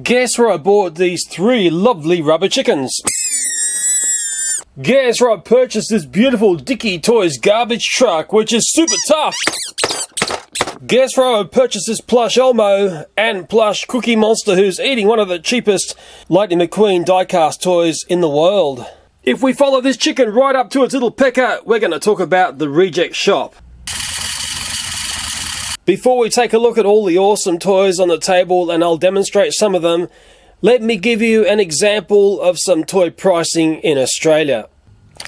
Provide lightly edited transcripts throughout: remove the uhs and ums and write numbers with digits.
Guess where I bought these 3 lovely rubber chickens? Guess where I purchased this beautiful Dicky Toys garbage truck, which is super tough? Guess where I purchased this plush Elmo and plush Cookie Monster who's eating one of the cheapest Lightning McQueen diecast toys in the world? If we follow this chicken right up to its little pecker, we're going to talk about the reject shop. Before we take a look at all the awesome toys on the table, and I'll demonstrate some of them, let me give you an example of some toy pricing in Australia.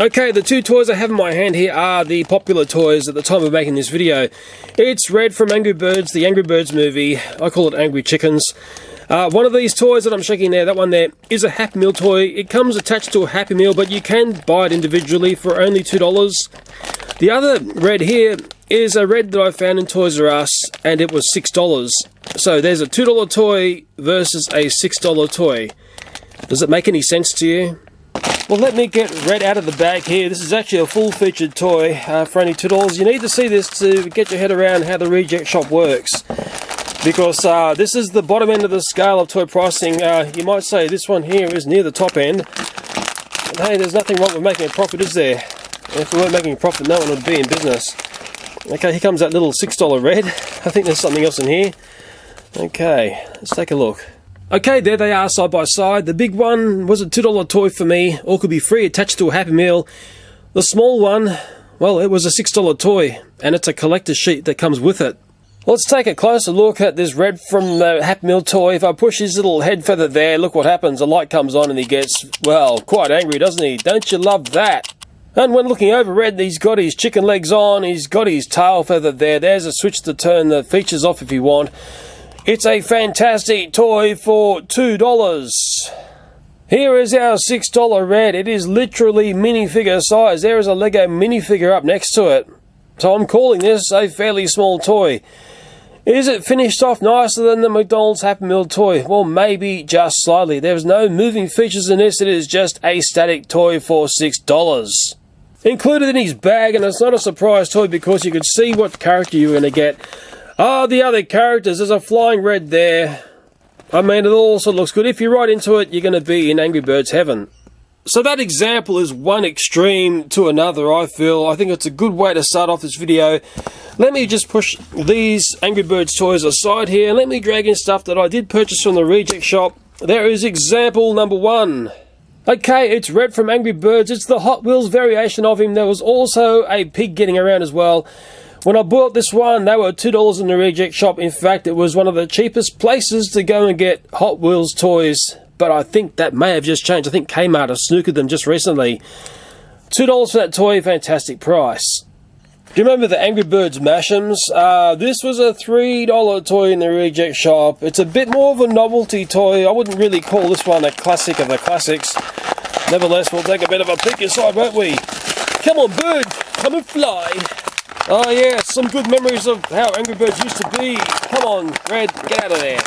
Okay, the 2 toys I have in my hand here are the popular toys at the time of making this video. It's Red from Angry Birds, the Angry Birds movie. I call it Angry Chickens. One of these toys that I'm shaking there, that one there, is a Happy Meal toy. It comes attached to a Happy Meal, but you can buy it individually for only $2. The other Red here is a Red that I found in Toys R Us, and it was $6. So there's a $2 toy versus a $6 toy. Does it make any sense to you? Well, let me get Red out of the bag here. This is actually a full-featured toy for only $2. You need to see this to get your head around how the reject shop works, because this is the bottom end of the scale of toy pricing. You might say this one here is near the top end. But hey, there's nothing wrong with making a profit, is there? If we weren't making a profit, no one would be in business. Okay, here comes that little $6 Red. I think there's something else in here. Okay, let's take a look. Okay, there they are side by side. The big one was a $2 toy for me, or could be free attached to a Happy Meal. The small one, well, it was a $6 toy, and it's a collector's sheet that comes with it. Let's take a closer look at this Red from the Happy Meal toy. If I push his little head feather there, look what happens. The light comes on and he gets, well, quite angry, doesn't he? Don't you love that? And when looking over Red, he's got his chicken legs on, he's got his tail feather there. There's a switch to turn the features off if you want. It's a fantastic toy for $2. Here is our $6 Red. It is literally minifigure size. There is a Lego minifigure up next to it. So I'm calling this a fairly small toy. Is it finished off nicer than the McDonald's Happy Meal toy? Well, maybe just slightly. There's no moving features in this. It is just a static toy for $6. Included in his bag, and it's not a surprise toy because you could see what character you were going to get. The other characters, there's a flying Red there. I mean, it also looks good. If you're right into it, you're going to be in Angry Birds heaven. So that example is one extreme to another, I feel. I think it's a good way to start off this video. Let me just push these Angry Birds toys aside here, and let me drag in stuff that I did purchase from the reject shop. There is example number 1. Okay, it's Red from Angry Birds. It's the Hot Wheels variation of him. There was also a pig getting around as well. When I bought this one, they were $2 in the reject shop. In fact, it was one of the cheapest places to go and get Hot Wheels toys. But I think that may have just changed. I think Kmart have snookered them just recently. $2 for that toy, fantastic price. Do you remember the Angry Birds Mashems? This was a $3 toy in the reject shop. It's a bit more of a novelty toy. I wouldn't really call this one a classic of the classics. Nevertheless, we'll take a bit of a peek inside, won't we? Come on, bird, come and fly. Oh yeah, some good memories of how Angry Birds used to be. Come on, Red, get out of there.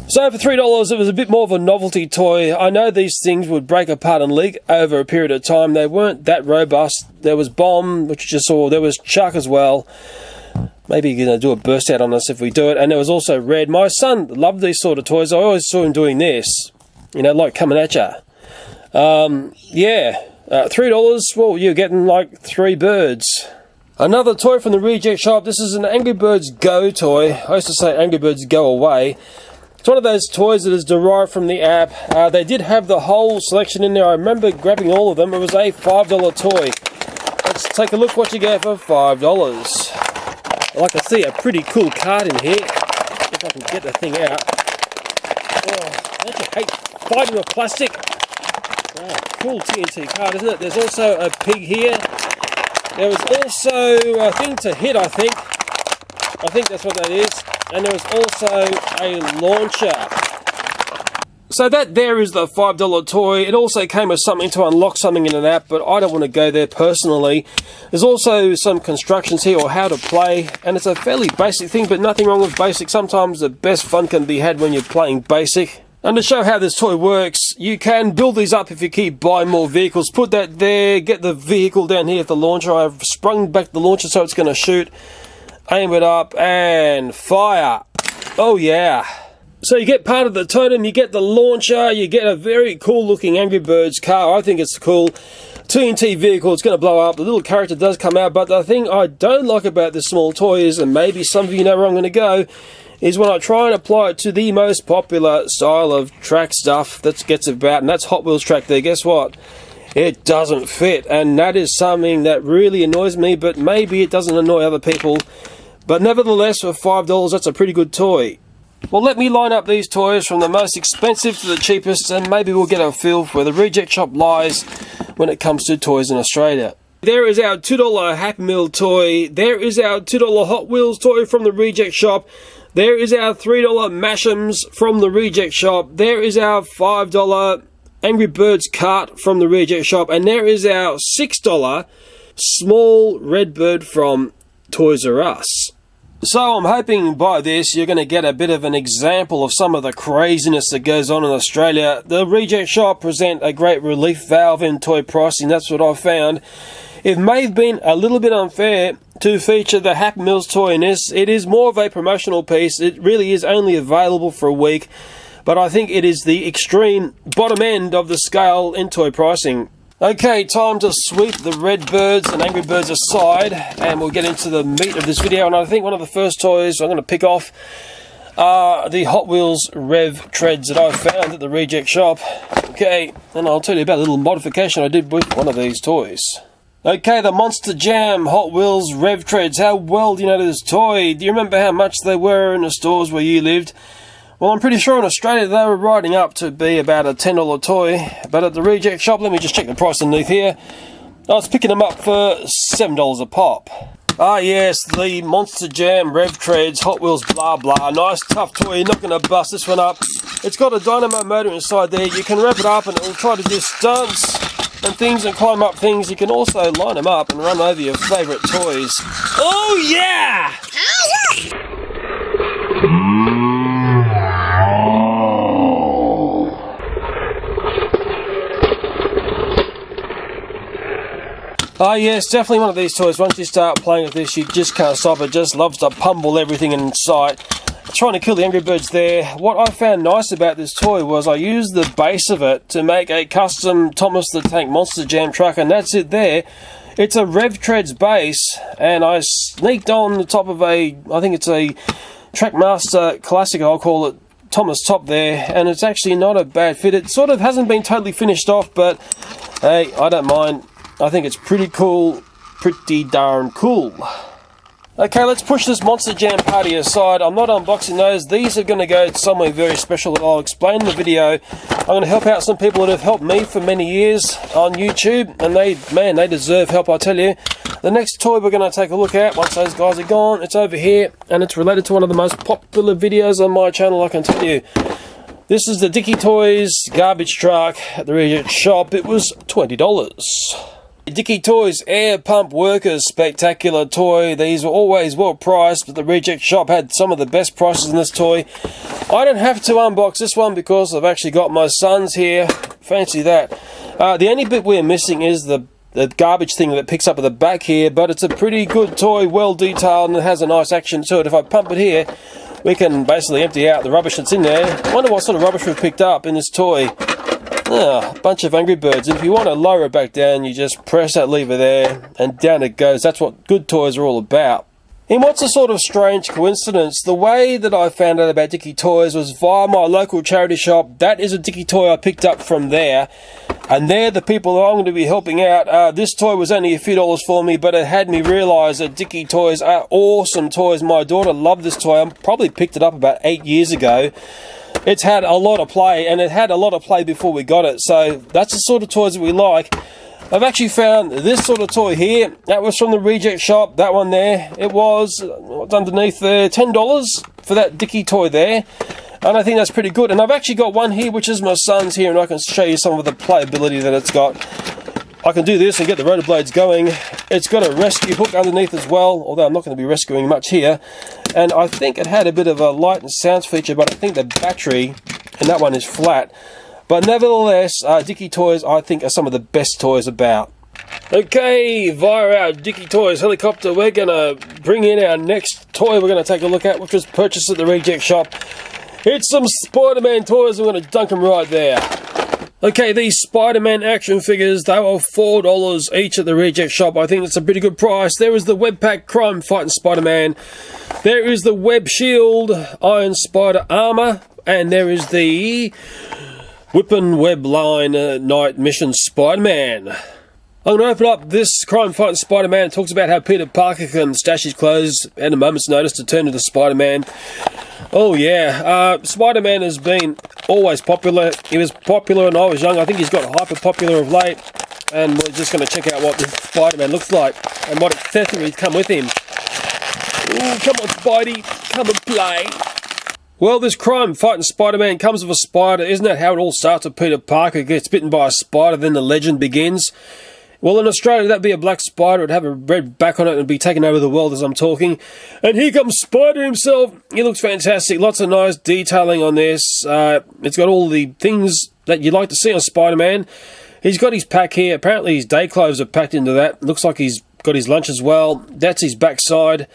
So for $3, it was a bit more of a novelty toy. I know these things would break apart and leak over a period of time. They weren't that robust. There was Bomb, which you just saw. There was Chuck as well. Maybe you're going to do a burst out on us if we do it. And there was also Red. My son loved these sort of toys. I always saw him doing this. You know, like coming at you. Yeah. $3, well, you're getting like 3 birds. Another toy from the reject shop. This is an Angry Birds Go toy. I used to say Angry Birds Go Away. It's one of those toys that is derived from the app. They did have the whole selection in there. I remember grabbing all of them. It was a $5 toy. Let's take a look what you get for $5. Well, I can see a pretty cool card in here. If I can get the thing out. Oh, don't you hate fighting with plastic? Oh, cool TNT card, isn't it? There's also a pig here. There was also a thing to hit, I think. I think that's what that is. And there was also a launcher. So that there is the $5 toy. It also came with something to unlock something in an app, but I don't want to go there personally. There's also some constructions here, or how to play, and it's a fairly basic thing, but nothing wrong with basic. Sometimes the best fun can be had when you're playing basic. And to show how this toy works, you can build these up if you keep buying more vehicles. Put that there, get the vehicle down here at the launcher. I've sprung back the launcher so it's going to shoot. Aim it up and fire. Oh yeah. So you get part of the totem, you get the launcher, you get a very cool looking Angry Birds car. I think it's cool. TNT vehicle, it's going to blow up. The little character does come out, but the thing I don't like about this small toy is, and maybe some of you know where I'm going to go, is when I try and apply it to the most popular style of track stuff that gets about, and that's Hot Wheels track there. Guess what? It doesn't fit, and that is something that really annoys me, but maybe it doesn't annoy other people. But nevertheless, for $5, that's a pretty good toy. Well, let me line up these toys from the most expensive to the cheapest, and maybe we'll get a feel for where the reject shop lies when it comes to toys in Australia. There is our $2 Happy Meal toy. There is our $2 Hot Wheels toy from the reject shop. There is our $3 Mash'ems from the reject shop. There is our $5 Angry Birds cart from the reject shop. And there is our $6 small red bird from Toys R Us. So I'm hoping by this you're going to get a bit of an example of some of the craziness that goes on in Australia. The reject shop present a great relief valve in toy pricing, that's what I've found. It may have been a little bit unfair to feature the Happy Meals toy in this. It is more of a promotional piece. It really is only available for a week, but I think it is the extreme bottom end of the scale in toy pricing. Okay, time to sweep the red birds and Angry Birds aside, and we'll get into the meat of this video. And I think one of the first toys I'm going to pick off are the Hot Wheels Rev Treads that I found at the reject shop. Okay, and I'll tell you about a little modification I did with one of these toys. Okay, the Monster Jam Hot Wheels Rev Treads. How well do you know this toy? Do you remember how much they were in the stores where you lived? Well, I'm pretty sure in Australia they were riding up to be about a $10 toy, but at the reject shop, let me just check the price underneath here, I was picking them up for $7 a pop. Ah yes, the Monster Jam Rev Treads Hot Wheels blah blah. Nice tough toy, you're not going to bust this one up. It's got a dynamo motor inside there. You can wrap it up and it will try to do stunts and things and climb up things. You can also line them up and run over your favourite toys. Oh yeah! Oh yes, definitely one of these toys. Once you start playing with this, you just can't stop. It just loves to pummel everything in sight. Trying to kill the Angry Birds there. What I found nice about this toy was I used the base of it to make a custom Thomas the Tank Monster Jam truck, and that's it there. It's a Rev Treads base, and I sneaked on the top of I think it's a Trackmaster Classic, I'll call it, Thomas top there, and it's actually not a bad fit. It sort of hasn't been totally finished off, but hey, I don't mind. I think it's pretty cool, pretty darn cool. Okay, let's push this Monster Jam party aside. I'm not unboxing those. These are going to go somewhere very special that I'll explain in the video. I'm going to help out some people that have helped me for many years on YouTube, and they deserve help, I tell you. The next toy we're going to take a look at, once those guys are gone, it's over here, and it's related to one of the most popular videos on my channel, I can tell you. This is the Dicky Toys garbage truck at the reject shop. It was $20. Dicky Toys Air Pump Workers spectacular toy. These were always well priced, but the reject shop had some of the best prices in this toy. I don't have to unbox this one because I've actually got my sons here. Fancy that. The only bit we're missing is the garbage thing that picks up at the back here, but it's a pretty good toy, well detailed, and it has a nice action to it. If I pump it here, we can basically empty out the rubbish that's in there. I wonder what sort of rubbish we've picked up in this toy. A bunch of Angry Birds. If you want to lower it back down, you just press that lever there and down it goes. That's what good toys are all about. In what's a sort of strange coincidence, the way that I found out about Dicky Toys was via my local charity shop. That is a Dicky toy I picked up from there, and they're the people that I'm going to be helping out. This toy was only a few dollars for me, but it had me realise that Dicky Toys are awesome toys. My daughter loved this toy. I probably picked it up about 8 years ago. It's had a lot of play, and it had a lot of play before we got it, so that's the sort of toys that we like. I've actually found this sort of toy here. That was from the reject shop, that one there. It was, what's underneath there, $10 for that Dicky toy there, and I think that's pretty good. And I've actually got one here, which is my son's here, and I can show you some of the playability that it's got. I can do this and get the rotor blades going. It's got a rescue hook underneath as well, although I'm not going to be rescuing much here. And I think it had a bit of a light and sounds feature, but I think the battery in that one is flat. But nevertheless, Dicky Toys, I think, are some of the best toys about. Okay, via our Dicky Toys helicopter, we're going to bring in our next toy we're going to take a look at, which was purchased at the reject shop. It's some Spider-Man toys. I'm going to dunk them right there. Okay, these Spiderman Action Figures, they were $4 each at the reject shop. I think that's a pretty good price. There is the Web Pack Crime Fighting Spider-Man. There is the Web Shield Iron Spider Armor. And there is the Whippin' Web Line Night Mission Spider-Man. I'm going to open up this Crime Fighting Spider-Man. It talks about how Peter Parker can stash his clothes at a moment's notice to turn into Spider-Man. Oh yeah, Spider-Man has been always popular. He was popular when I was young. I think he's got hyper popular of late. And we're just going to check out what the Spider-Man looks like and what accessories come with him. Ooh, come on Spidey, come and play. Well, this Crime Fighting Spider-Man comes with a spider. Isn't that how it all starts with Peter Parker? Gets bitten by a spider, then the legend begins. Well, in Australia, that'd be a black spider. It'd have a red back on it and be taking over the world as I'm talking. And here comes Spider himself. He looks fantastic. Lots of nice detailing on this. It's got all the things that you'd like to see on Spider-Man. He's got his pack here. Apparently his day clothes are packed into that. Looks like he's got his lunch as well. That's his back side.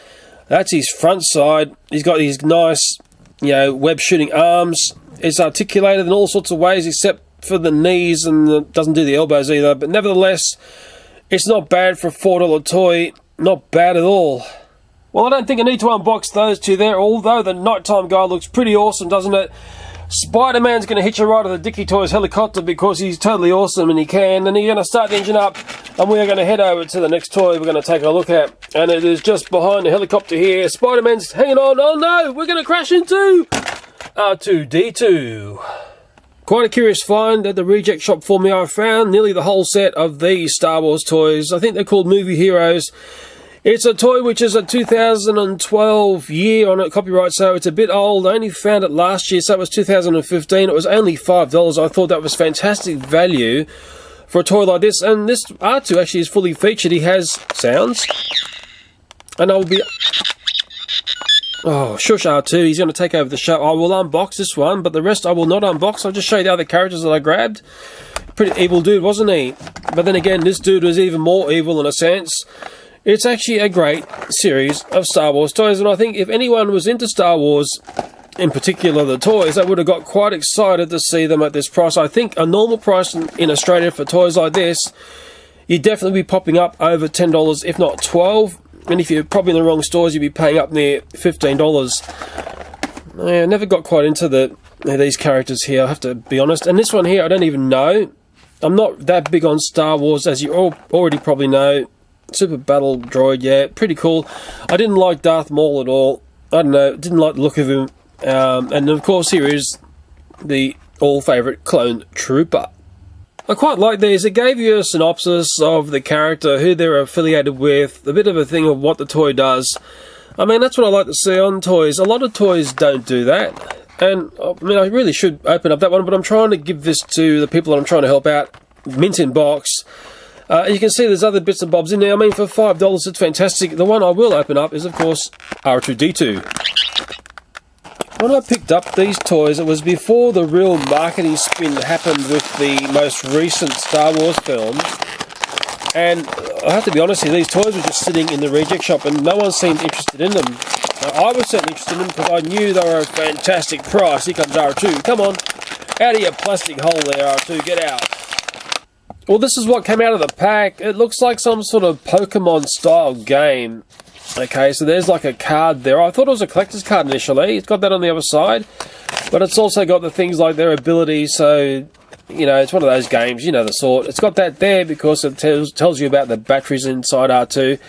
That's his front side. He's got these nice, web shooting arms. It's articulated in all sorts of ways except for the knees, and doesn't do the elbows either, but nevertheless it's not bad for a $4 toy. Not bad at all. Well, I don't think I need to unbox those two there, although the nighttime guy looks pretty awesome, doesn't it? Spider-Man's going to hitch a ride of the Dicky Toys helicopter because he's totally awesome and he can, and he's going to start the engine up, and we are going to head over to the next toy we're going to take a look at, and it is just behind the helicopter here. Spider-Man's hanging on. Oh no, we're going to crash into R2D2. Quite a curious find at the reject shop for me. I found nearly the whole set of these Star Wars toys. I think they're called Movie Heroes. It's a toy which is a 2012 year on it, copyright, so it's a bit old. I only found it last year, so it was 2015. It was only $5. I thought that was fantastic value for a toy like this. And this R2 actually is fully featured. He has sounds. And I'll be... Oh, shush R2, he's going to take over the show. I will unbox this one, but the rest I will not unbox. I'll just show you the other characters that I grabbed. Pretty evil dude, wasn't he? But then again, this dude was even more evil in a sense. It's actually a great series of Star Wars toys, and I think if anyone was into Star Wars, in particular the toys, they would have got quite excited to see them at this price. I think a normal price in Australia for toys like this, you'd definitely be popping up over $10, if not $12. And if you're probably in the wrong stores, you'd be paying up near $15. I never got quite into these characters here, I have to be honest. And this one here, I don't even know. I'm not that big on Star Wars, as you all already probably know. Super Battle Droid, yeah, pretty cool. I didn't like Darth Maul at all. I don't know, didn't like the look of him. And of course, here is the all-favourite Clone Trooper. I quite like these. It gave you a synopsis of the character, who they're affiliated with, a bit of a thing of what the toy does. I mean, that's what I like to see on toys. A lot of toys don't do that. And, I mean, I really should open up that one, but I'm trying to give this to the people that I'm trying to help out. Mint in box. You can see there's other bits and bobs in there. I mean, for $5, it's fantastic. The one I will open up is, of course, R2D2. When I picked up these toys, it was before the real marketing spin happened with the most recent Star Wars films. And I have to be honest here, these toys were just sitting in the reject shop and no one seemed interested in them. I was certainly interested in them because I knew they were a fantastic price. Here comes R2. Come on. Out of your plastic hole there, R2. Get out. Well, this is what came out of the pack. It looks like some sort of Pokemon-style game. Okay, so there's like a card there. I thought it was a collector's card initially. It's got that on the other side. But it's also got the things like their abilities. So, it's one of those games, the sort. It's got that there because it tells you about the batteries inside R2.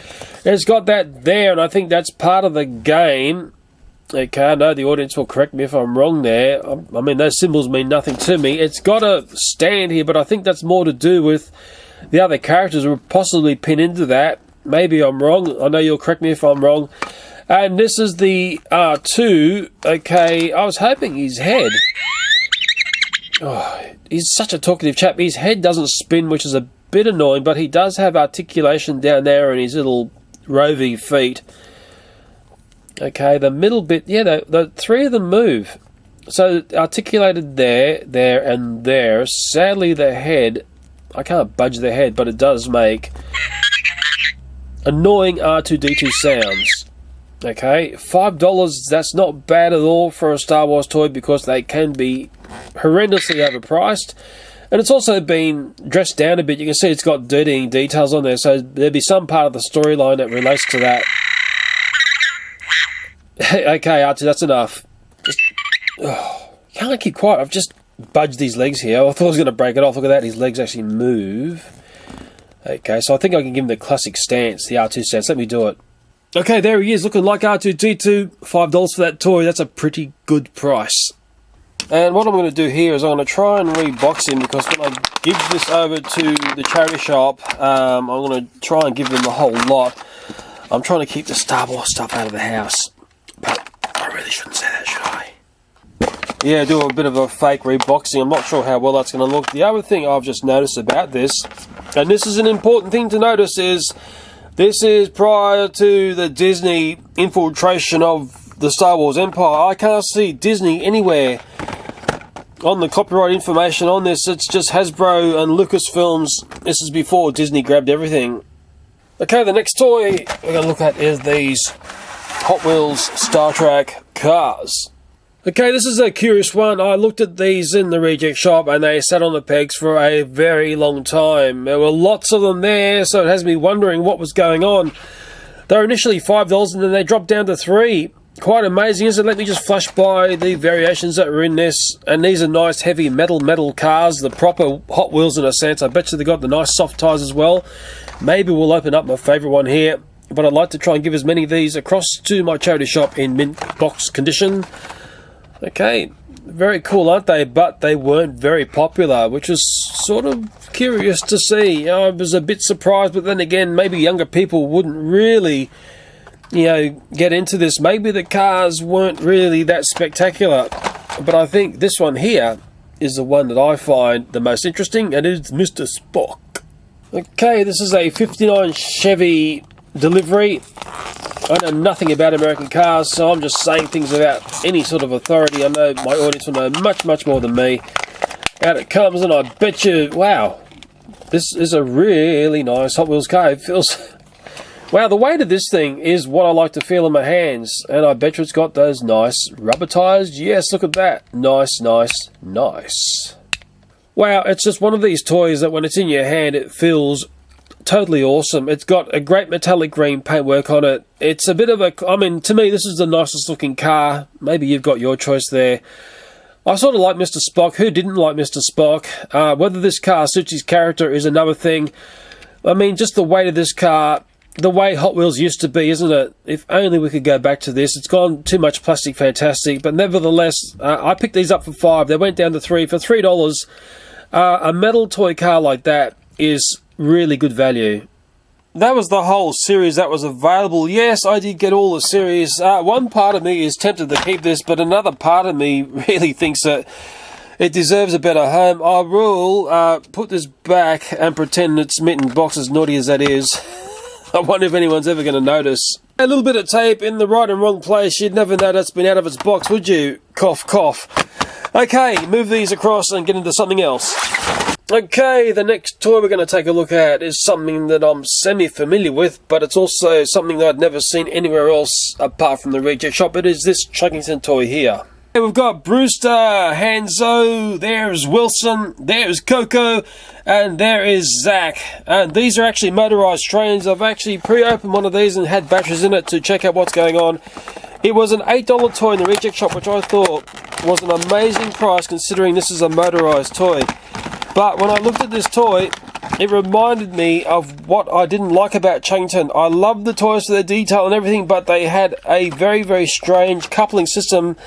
It's got that there, and I think that's part of the game. Okay, I know the audience will correct me if I'm wrong there. I mean, those symbols mean nothing to me. It's got a stand here, but I think that's more to do with the other characters will possibly pin into that. Maybe I'm wrong. I know you'll correct me if I'm wrong. And this is the R2. Okay, I was hoping his head... Oh, he's such a talkative chap. His head doesn't spin, which is a bit annoying, but he does have articulation down there in his little rovy feet. Okay, the middle bit... Yeah, the three of them move. So, articulated there, there, and there. Sadly, the head... I can't budge the head, but it does make... annoying R2D2 sounds. Okay, $5, that's not bad at all for a Star Wars toy because they can be horrendously overpriced. And it's also been dressed down a bit. You can see it's got dirty details on there, so there'll be some part of the storyline that relates to that. Okay, R2, that's enough. Just, can't keep quiet. I've just budged these legs here. I thought I was going to break it off. Look at that, his legs actually move. Okay, so I think I can give him the classic stance, the R2 stance. Let me do it. Okay, there he is, looking like R2D2. $5 for that toy. That's a pretty good price. And what I'm going to do here is I'm going to try and rebox him, because when I give this over to the charity shop, I'm going to try and give them the whole lot. I'm trying to keep the Star Wars stuff out of the house, but I really shouldn't say that, should I? Yeah, do a bit of a fake reboxing. I'm not sure how well that's going to look. The other thing I've just noticed about this, and this is an important thing to notice, is this is prior to the Disney infiltration of the Star Wars Empire. I can't see Disney anywhere on the copyright information on this. It's just Hasbro and Lucasfilms. This is before Disney grabbed everything. Okay, the next toy we're going to look at is these Hot Wheels Star Trek cars. Okay, this is a curious one. I looked at these in the reject shop and they sat on the pegs for a very long time. There were lots of them there, so it has me wondering what was going on. They were initially $5 and then they dropped down to $3. Quite amazing, isn't it? Let me just flash by the variations that were in this. And these are nice heavy metal cars, the proper Hot Wheels in a sense. I bet you they got the nice soft tyres as well. Maybe we'll open up my favourite one here, but I'd like to try and give as many of these across to my charity shop in mint box condition. Okay, very cool, aren't they? But they weren't very popular, which is sort of curious to see. I was a bit surprised, but then again, maybe younger people wouldn't really, get into this. Maybe the cars weren't really that spectacular. But I think this one here is the one that I find the most interesting, and it is Mr. Spock. Okay, this is a 59 Chevy delivery. I know nothing about American cars, so I'm just saying things without any sort of authority. I know my audience will know much more than me. Out it comes, and I bet you, wow, this is a really nice Hot Wheels car. It feels... Wow, the weight of this thing is what I like to feel in my hands, and I bet you it's got those nice rubber tyres. Yes, look at that. Nice. Wow, it's just one of these toys that when it's in your hand, it feels totally awesome. It's got a great metallic green paintwork on it. It's a bit of a... I mean, to me, this is the nicest looking car. Maybe you've got your choice there. I sort of like Mr. Spock. Who didn't like Mr. Spock? Whether this car suits his character is another thing. I mean, just the weight of this car... The way Hot Wheels used to be, isn't it? If only we could go back to this. It's gone too much plastic fantastic. But nevertheless, I picked these up for $5. They went down to $3. For $3, a metal toy car like that is really good value. That was the whole series that was available. Yes, I did get all the series. One part of me is tempted to keep this, but another part of me really thinks that it deserves a better home. I will put this back and pretend it's mint box, as naughty as that is. I wonder if anyone's ever going to notice. A little bit of tape in the right and wrong place. You'd never know that's been out of its box, would you? Cough, cough. Okay, move these across and get into something else. Okay, the next toy we're going to take a look at is something that I'm semi-familiar with, but it's also something that I'd never seen anywhere else apart from the reject shop. It is this Chuggington toy here. We've got Brewster, Hanzo, there's Wilson, there's Coco, and there is Zach. And these are actually motorized trains. I've actually pre-opened one of these and had batteries in it to check out what's going on. It was an $8 toy in the reject shop, which I thought was an amazing price considering this is a motorized toy. But when I looked at this toy, it reminded me of what I didn't like about Chuggington. I loved the toys for their detail and everything, but they had a very strange coupling system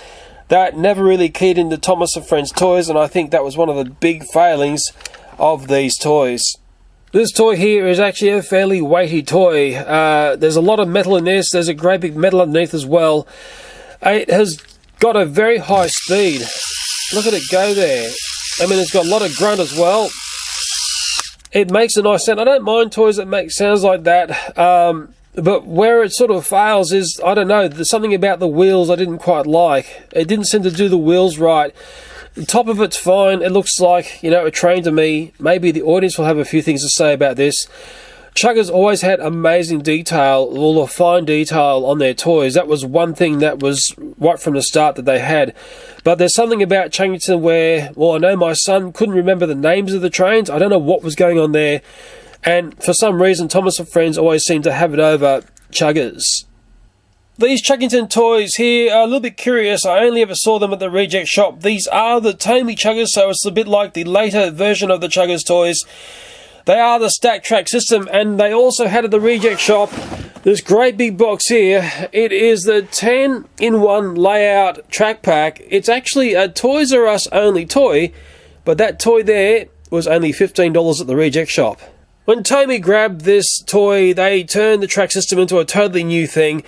that never really keyed into Thomas and Friends toys, and I think that was one of the big failings of these toys. This toy here is actually a fairly weighty toy. There's a lot of metal in this. There's a great big metal underneath as well. It has got a very high speed. Look at it go there. I mean, it's got a lot of grunt as well. It makes a nice sound. I don't mind toys that make sounds like that. But where it sort of fails is, I don't know, there's something about the wheels I didn't quite like. It didn't seem to do the wheels right. The top of it's fine. It looks like, a train to me. Maybe the audience will have a few things to say about this. Chuggers always had amazing detail, all the fine detail on their toys. That was one thing that was right from the start that they had. But there's something about Chuggington where, well, I know my son couldn't remember the names of the trains. I don't know what was going on there. And for some reason, Thomas and friends always seem to have it over Chuggers. These Chuggington toys here are a little bit curious. I only ever saw them at the reject shop. These are the TOMY Chuggers, so it's a bit like the later version of the Chuggers toys. They are the stack track system, and they also had at the reject shop this great big box here. It is the 10-in-1 layout track pack. It's actually a Toys R Us only toy, but that toy there was only $15 at the reject shop. When TOMY grabbed this toy, they turned the track system into a totally new thing.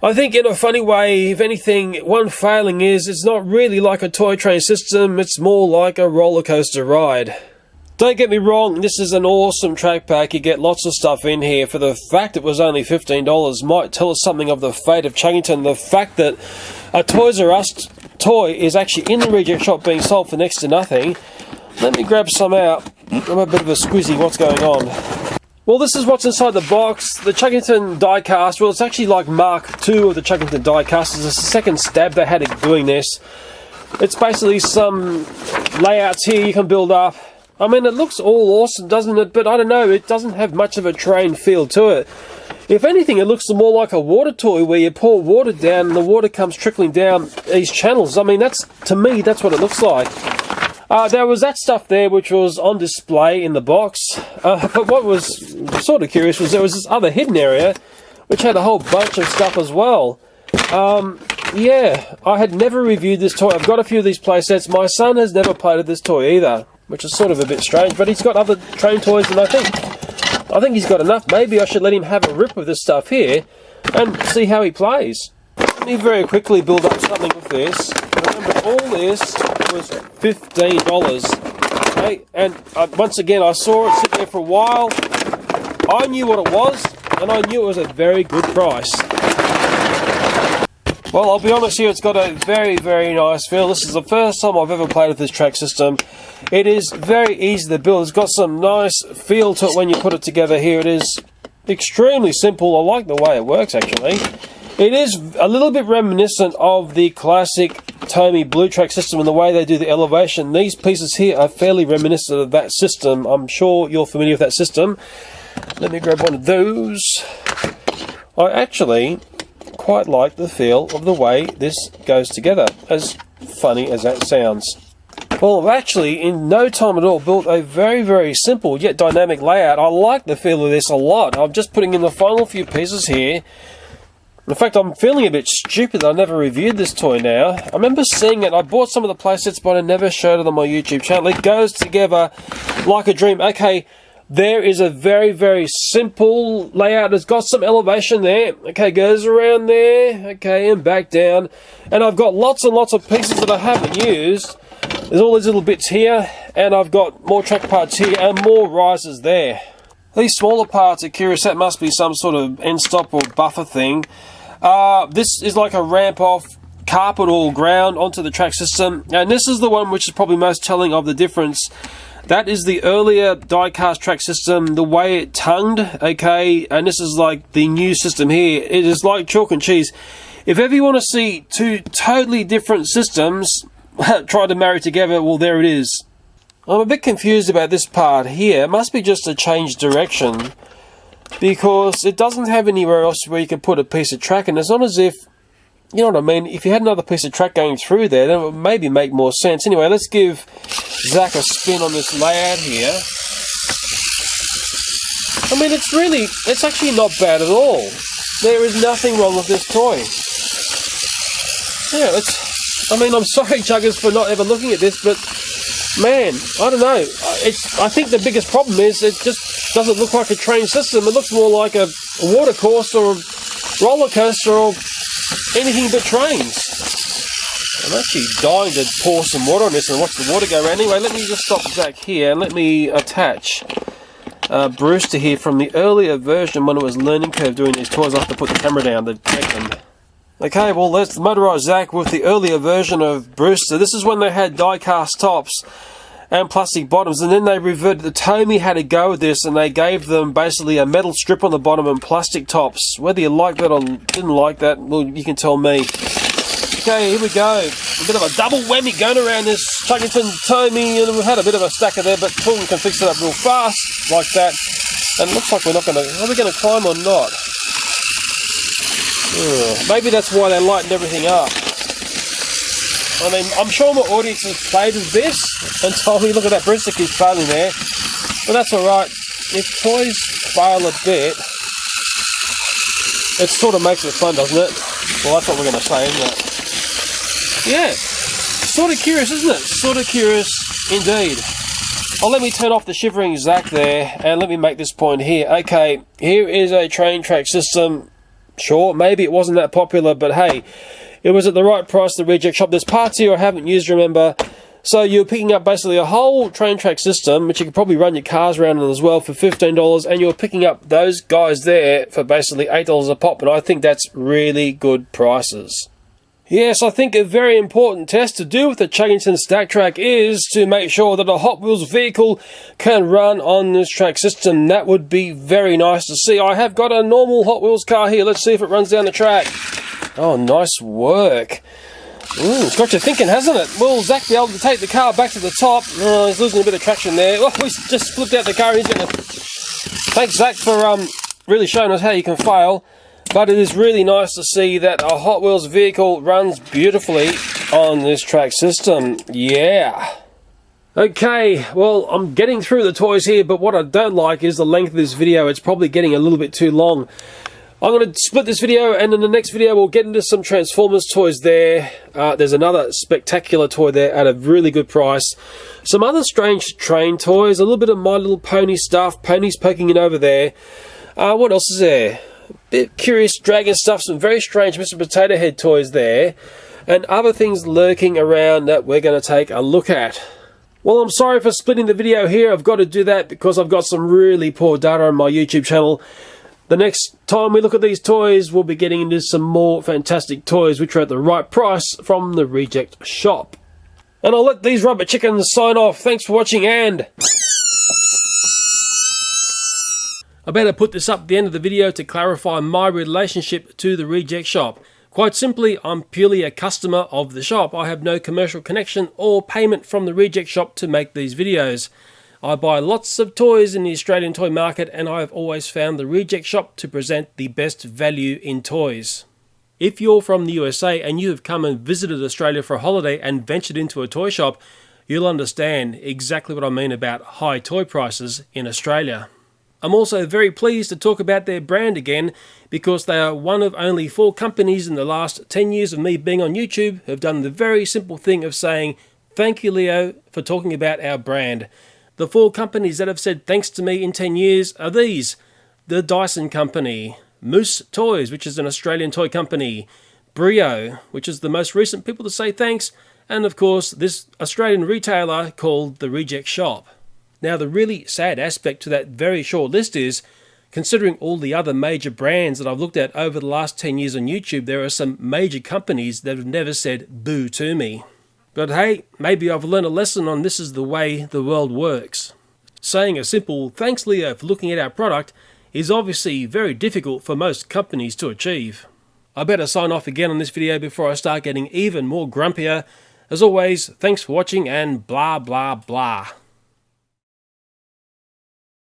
I think in a funny way, if anything, one failing is it's not really like a toy train system, it's more like a roller coaster ride. Don't get me wrong, this is an awesome track pack. You get lots of stuff in here. For the fact it was only $15 might tell us something of the fate of Chuggington. The fact that a Toys R Us toy is actually in the reject shop being sold for next to nothing. Let me grab some out. I'm a bit of a squizzy. What's going on? Well, this is what's inside the box. The Chuggington diecast, well, it's actually like Mark II of the Chuggington diecast. It's the second stab they had at doing this. It's basically some layouts here you can build up. I mean, it looks all awesome, doesn't it? But I don't know, it doesn't have much of a train feel to it. If anything, it looks more like a water toy where you pour water down and the water comes trickling down these channels. I mean, to me, that's what it looks like. There was that stuff there which was on display in the box. But what was sort of curious was there was this other hidden area which had a whole bunch of stuff as well. Yeah, I had never reviewed this toy. I've got a few of these play sets. My son has never played with this toy either, which is sort of a bit strange, but he's got other train toys, and I think he's got enough. Maybe I should let him have a rip with this stuff here and see how he plays. Let me very quickly build up something with this. Remember, all this was $15. Okay, and once again, I saw it sit there for a while. I knew what it was, and I knew it was a very good price. Well, I'll be honest here, it's got a very, very nice feel. This is the first time I've ever played with this track system. It is very easy to build. It's got some nice feel to it when you put it together here. It is extremely simple. I like the way it works, actually. It is a little bit reminiscent of the classic TOMY blue track system and the way they do the elevation. These pieces here are fairly reminiscent of that system. I'm sure you're familiar with that system. Let me grab one of those. I actually quite like the feel of the way this goes together, as funny as that sounds. Well, I've actually in no time at all built a very, very simple yet dynamic layout. I like the feel of this a lot. I'm just putting in the final few pieces here. In fact, I'm feeling a bit stupid that I never reviewed this toy now. I remember seeing it. I bought some of the playsets, but I never showed it on my YouTube channel. It goes together like a dream. Okay, there is a very, very simple layout. It's got some elevation there. Okay, goes around there. Okay, and back down. And I've got lots and lots of pieces that I haven't used. There's all these little bits here. And I've got more track parts here and more risers there. These smaller parts are curious. That must be some sort of end stop or buffer thing. This is like a ramp off carpet or ground onto the track system. And this is the one which is probably most telling of the difference. That is the earlier die-cast track system, the way it tongued, okay, and this is like the new system here. It is like chalk and cheese. If ever you want to see two totally different systems try to marry together, well, there it is. I'm a bit confused about this part here. It must be just a change direction, because it doesn't have anywhere else where you can put a piece of track, and it's not as if, you know what I mean, if you had another piece of track going through there, then it would maybe make more sense. Anyway, let's give Zach a spin on this layout here. I mean, it's actually not bad at all. There is nothing wrong with this toy. Yeah, I'm sorry, Chuggers, for not ever looking at this, but man, I don't know. I think the biggest problem is it just doesn't look like a train system. It looks more like a water course or a roller coaster or anything but trains. I'm actually dying to pour some water on this and watch the water go around. Anyway, let me just stop Zach here and let me attach Brewster here from the earlier version when it was learning curve doing these toys. I have to put the camera down to check them. Okay, well, that's the Motorized Zach with the earlier version of Brewster. This is when they had die-cast tops. and plastic bottoms, and then they reverted. The TOMY had to go with this, and they gave them basically a metal strip on the bottom and plastic tops. Whether you like that or didn't like that, well, you can tell me. Okay, here we go. A bit of a double whammy going around this Chuggington TOMY, and we've had a bit of a stacker there, but Fulton can fix it up real fast, like that. And it looks like we're not going to... Are we going to climb or not? Maybe that's why they lightened everything up. I mean, I'm sure my audience has played with this and told me, look at that bristle keeps failing there. But that's alright. If toys fail a bit, it sort of makes it fun, doesn't it? Well, that's what we're going to say, isn't it? Yeah. Sort of curious, isn't it? Sort of curious indeed. Oh, let me turn off the shivering Zach there, and let me make this point here. Okay, here is a train track system. Sure, maybe it wasn't that popular, but hey, it was at the right price at the reject shop. There's parts here I haven't used, remember. So you're picking up basically a whole train track system, which you could probably run your cars around in as well, for $15, and you're picking up those guys there for basically $8 a pop, and I think that's really good prices. Yes, I think a very important test to do with the Chuggington Stack Track is to make sure that a Hot Wheels vehicle can run on this track system. That would be very nice to see. I have got a normal Hot Wheels car here. Let's see if it runs down the track. Oh, nice work. It's got you thinking, hasn't it? Will Zach be able to take the car back to the top? Oh, he's losing a bit of traction there. Oh, he's just flipped out the car and he's going to... Thanks, Zach, for really showing us how you can fail. But it is really nice to see that a Hot Wheels vehicle runs beautifully on this track system. Yeah. Okay, well, I'm getting through the toys here, but what I don't like is the length of this video. It's probably getting a little bit too long. I'm going to split this video, and in the next video we'll get into some Transformers toys there. There's another spectacular toy there at a really good price. Some other strange train toys, a little bit of My Little Pony stuff, ponies poking in over there. What else is there? Bit curious dragon stuff, some very strange Mr. Potato Head toys there, and other things lurking around that we're going to take a look at. Well, I'm sorry for splitting the video here. I've got to do that because I've got some really poor data on my YouTube channel. The next time we look at these toys, we'll be getting into some more fantastic toys which are at the right price from the reject shop. And I'll let these rubber chickens sign off. Thanks for watching, and... I better put this up at the end of the video to clarify my relationship to the reject shop. Quite simply, I'm purely a customer of the shop. I have no commercial connection or payment from the reject shop to make these videos. I buy lots of toys in the Australian toy market, and I have always found the reject shop to present the best value in toys. If you're from the USA and you have come and visited Australia for a holiday and ventured into a toy shop, you'll understand exactly what I mean about high toy prices in Australia. I'm also very pleased to talk about their brand again, because they are one of only 4 companies in the last 10 years of me being on YouTube who have done the very simple thing of saying, thank you, Leo, for talking about our brand. The 4 companies that have said thanks to me in 10 years are these: the Dyson Company, Moose Toys, which is an Australian toy company, Brio, which is the most recent people to say thanks, and of course this Australian retailer called the Reject Shop. Now, the really sad aspect to that very short list is, considering all the other major brands that I've looked at over the last 10 years on YouTube, there are some major companies that have never said boo to me. But hey, maybe I've learned a lesson on this is the way the world works. Saying a simple thanks, Leo, for looking at our product is obviously very difficult for most companies to achieve. I better sign off again on this video before I start getting even more grumpier. As always, thanks for watching, and blah blah blah.